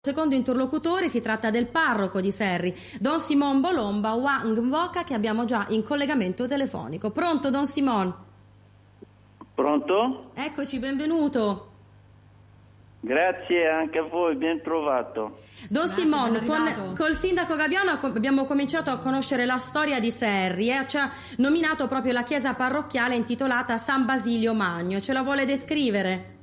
Secondo interlocutore si tratta del parroco di Serri, Don Simon Bolomba Wangvoka, che abbiamo già in collegamento telefonico. Pronto, Don Simon? Pronto? Eccoci, benvenuto. Grazie anche a voi, ben trovato. Don Simon, col sindaco Gaviano abbiamo cominciato a conoscere la storia di Serri e ci ha nominato proprio la chiesa parrocchiale intitolata San Basilio Magno. Ce la vuole descrivere?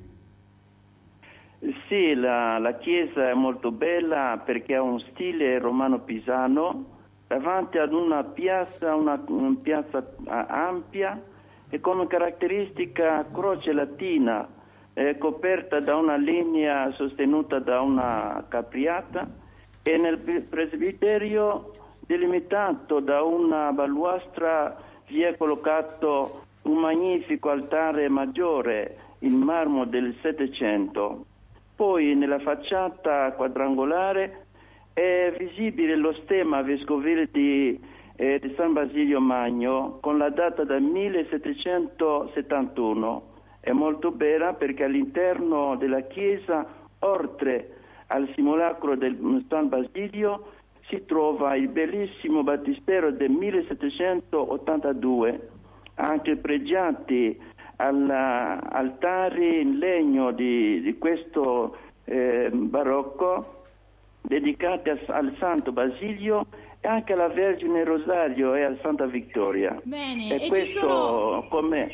Sì, la chiesa è molto bella perché ha un stile romano pisano, davanti ad una piazza ampia e come caratteristica croce latina, coperta da una linea sostenuta da una capriata, e nel presbiterio delimitato da una balustra vi è collocato un magnifico altare maggiore in marmo del Settecento. Poi nella facciata quadrangolare è visibile lo stemma vescovile di San Basilio Magno con la data del 1771. È molto bella perché all'interno della chiesa, oltre al simulacro del San Basilio, si trova il bellissimo battistero del 1782, anche pregiati altari in legno di questo barocco dedicati al Santo Basilio e anche alla Vergine Rosario e al Santa Vittoria. Bene, e questo ci sono... come...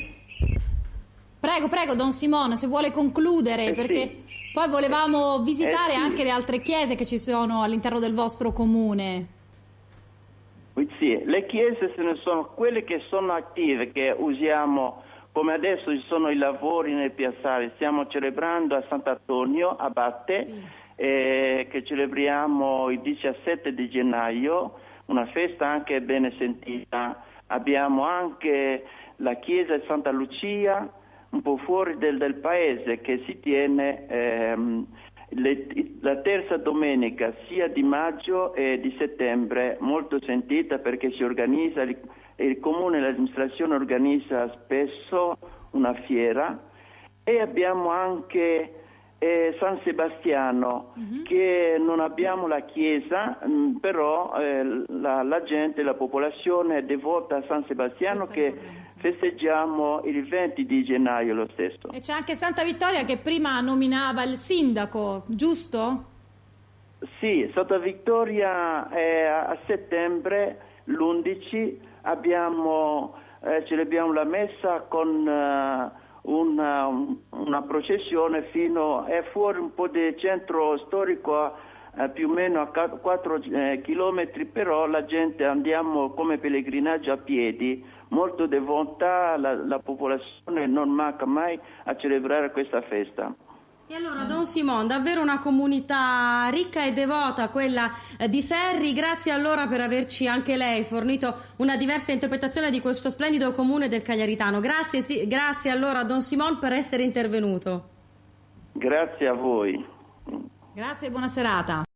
Prego, Don Simone, se vuole concludere, perché sì. Poi volevamo visitare sì. anche le altre chiese che ci sono all'interno del vostro comune. Sì, le chiese se ne sono quelle che sono attive, che usiamo. Come adesso ci sono i lavori nel piazzale, stiamo celebrando a Sant'Antonio, Abate, Sì. Che celebriamo il 17 di gennaio, una festa anche bene sentita. Abbiamo anche la chiesa di Santa Lucia, un po' fuori del paese, che si tiene la terza domenica sia di maggio e di settembre, molto sentita perché si organizza, il comune e l'amministrazione organizza spesso una fiera, e abbiamo anche San Sebastiano, che non abbiamo la chiesa, però la gente, la popolazione è devota a San Sebastiano, che festeggiamo il 20 di gennaio lo stesso. E c'è anche Santa Vittoria che prima nominava il sindaco, giusto? Sì, Santa Vittoria è a settembre, l'11, celebriamo la messa con una processione è fuori un po' del centro storico, più o meno a 4 chilometri, però la gente andiamo come pellegrinaggio a piedi, molto devota, la popolazione non manca mai a celebrare questa festa. E allora, Don Simon, davvero una comunità ricca e devota, quella di Serri. Grazie allora per averci anche lei fornito una diversa interpretazione di questo splendido comune del Cagliaritano. Grazie allora, Don Simon, per essere intervenuto. Grazie a voi. Grazie e buona serata.